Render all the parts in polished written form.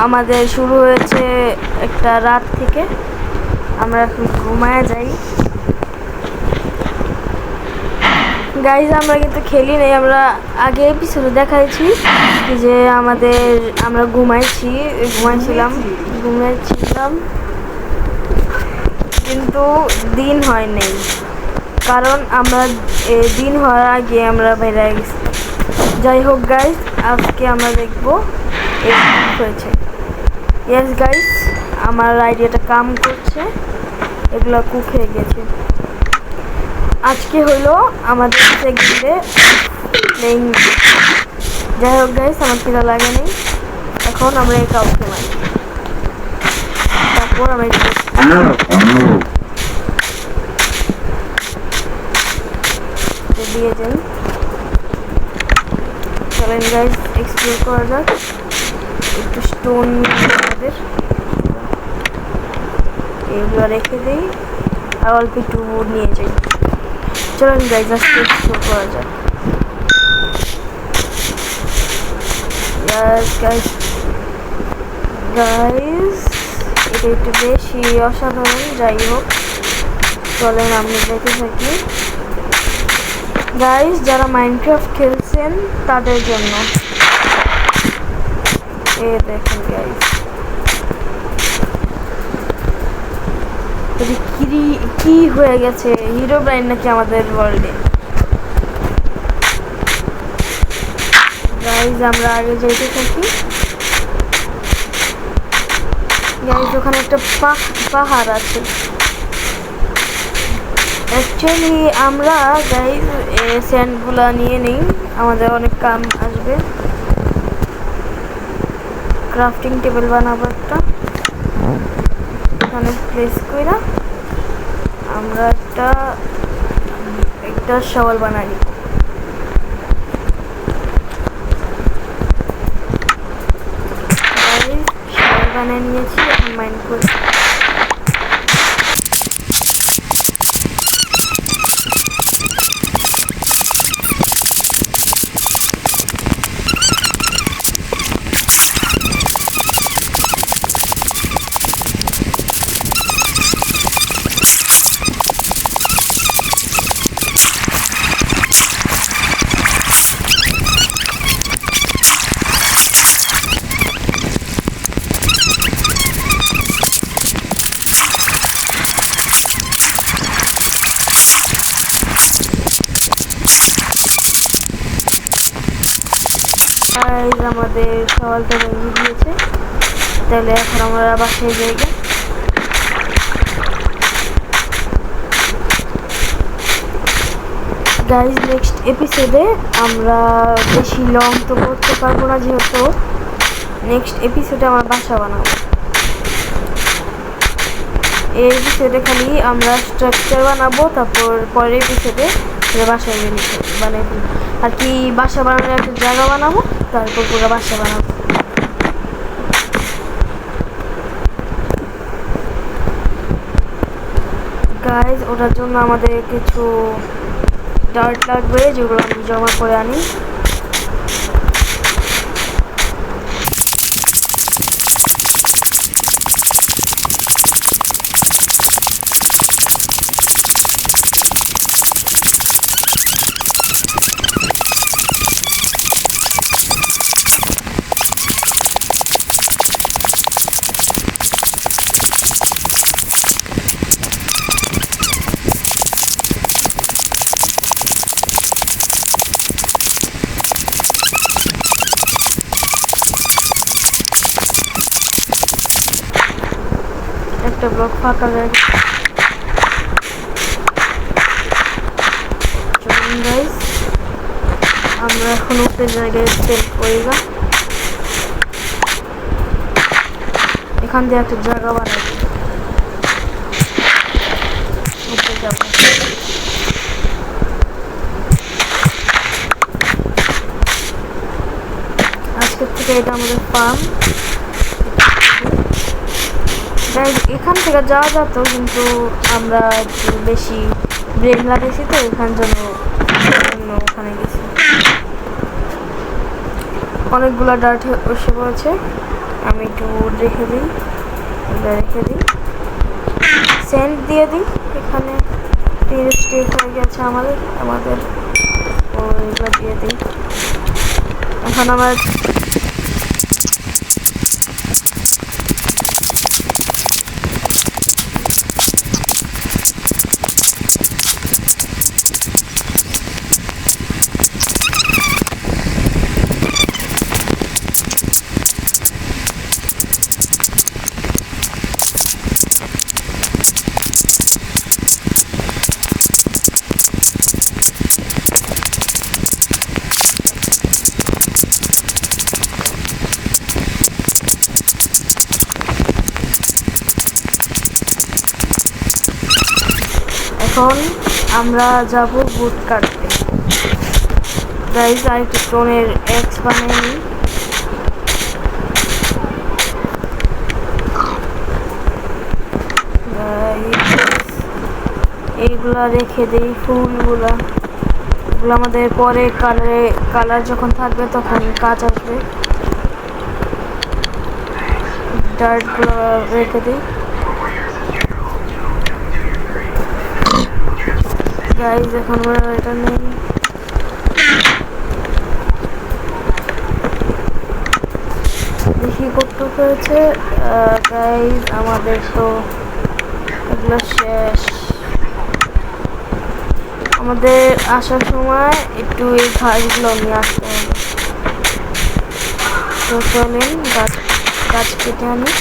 আমাদের শুরু হয়েছে একটা রাত থেকে। আমরা এখন ঘুমায় যাই। গাইজ আমরা কিন্তু খেলি নাই, আমরা আগে এপিসোডে দেখাইছি যে আমরা ঘুমাইছিলাম কিন্তু দিন হয় নাই, কারণ আমরা দিন হওয়ার আগে আমরা বের হয়ে গেছি। যাই হোক গাইজ, আজকে আমরা দেখবো হয়েছে। ইয়েস গাইজ, আমার আইডিয়াটা কাম করছে, এগুলো কুক হয়ে গেছে। আজকে হলো আমাদের সেকেন্ডে প্লেইং। যাই হোক গাইজ, আমার খিদা লাগে নেই, এখন আমরা এই কাউকে মারি। তারপর আমরা দিয়ে যাই। চলেন গাইজ, এক্সপ্লোর করা যাক। একটু স্টোন আমাদের এগুলো রেখে দিই, আর অল্প একটু নিয়ে যাই। চলেন গাইজ, আজকে এক্সপ্লোর করা যাক। গাইজ এটা একটু বেশি অসাধারণ। যাই হোক, চলেন আমরা যেতে থাকি। গাইজ, যারা মাইনক্রাফট খেলছেন তাদের জন্য দেখেন গাইজ, কি হয়ে গেছে। হিরো ব্রাইন নাকি আমাদের ওয়ার্ল্ডে। গাইজ আমরা আগে যাইতে থাকি। গাইজ ওখানে একটা পাহাড় আছে। অ্যাকচুয়ালি আমরা গাইজ স্যান্ডগুলা নিয়ে নিই, আমাদের অনেক কাম আসবে। ক্রাফটিং টেবিল বানাবো এখানে প্লেস কইরা আমরা একটা শাওয়াল বানাই। শাওয়াল বানিয়ে নিয়েছি, এখন মাইন করি। আমাদের সওয়ালটা ভেঙে দিয়েছে, তাহলে এখন আমরা বাসায় যাই। গাইজ নেক্সট এপিসোডে আমরা বেশি লং তো করতে পারবো না, যেহেতু নেক্সট এপিসোডে আমরা বাসা বানাবো। এই এপিসোডে খালি আমরা স্ট্রাকচার বানাবো, তারপর পরের এপিসোডে বাসায় বানাই আর কি। বাসা বানানোর একটা জায়গা বানাবো, তারপর পুরো বাসা বানাবো। গাইজ ওটার জন্য আমাদের কিছু ডার্ট লাগবে, যেগুলো আমি জমা করে আনি। একটা ব্লক ফাঁকা যায়। চলুন গাইজ, আমরা এখন ওপেন জায়গায় সেট করি না, এখান দিয়ে একটা জায়গা বানাই। যাবো আজকের থেকে, এটা আমাদের ফার্ম। এখান থেকে যাওয়া যেত, কিন্তু আমরা একটু বেশি ব্রেন লাগাইছি, তো এখান জন্য ওখানে গেছি। অনেকগুলো ডার্ট এসে পড়েছে। আমি একটু উড রেখে দিই, সেন্ট দিয়ে দিই। এখানে 30 স্টিক হয়ে গেছে আমাদের ওইগুলো দিয়ে দিই। এখন আমার আমরা যাব বুট কাটতে। গাইস আর একটু স্টোনের এক্স বানিয়ে নিই। এইগুলা রেখে দিই, ফুলগুলা এগুলো আমাদের পরে কালার যখন থাকবে তখন কাজ আসবে। ডার্টগুলো রেখে দিই। গাইজ এখন আমরা এটা নেই, দেখি করতে হয়েছে। গাইজ আমাদের তো এগুলো শেষ। আমাদের আসার সময় একটু এই ঘাসগুলো নিয়ে আসতে হবে। তো চলেন গাছ কেটে আনি।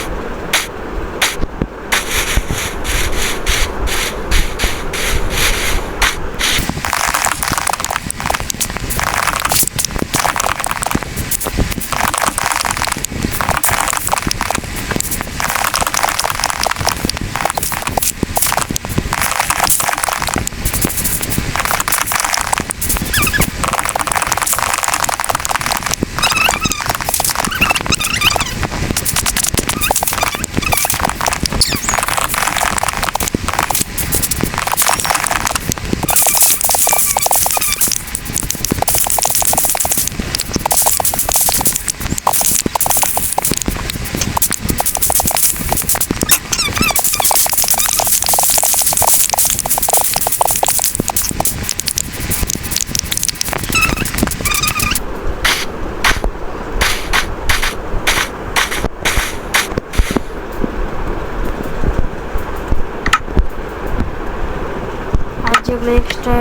যেগুলো এক্সট্রা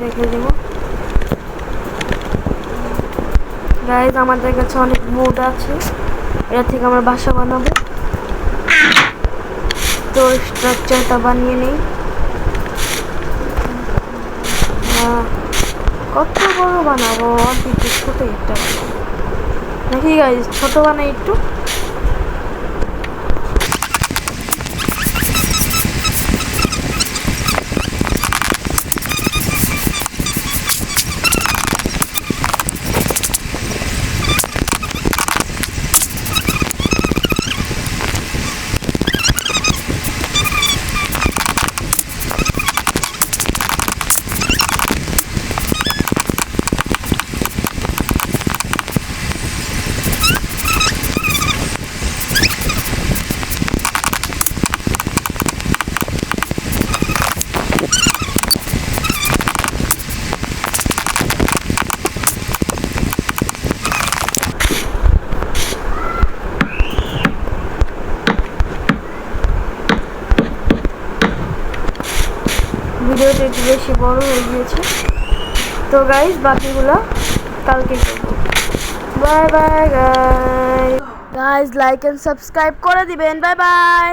রেখে দেবো। গাইজ আমাদের কাছে অনেক মুড আছে, এটা থেকে আমরা বাসা বানাবো। তো স্ট্রাকচারটা বানিয়ে নেই। কত বড় বানাবো? একটু ছোট একটা বানাবো নাকি গাইজ? ছোট বানাই একটু। ভিডিওটা একটু বেশি বড় হয়ে গিয়েছে, তো গাইজ বাকিগুলো কালকে করবো। Bye bye guys, like and subscribe করে দিবেন। Bye by.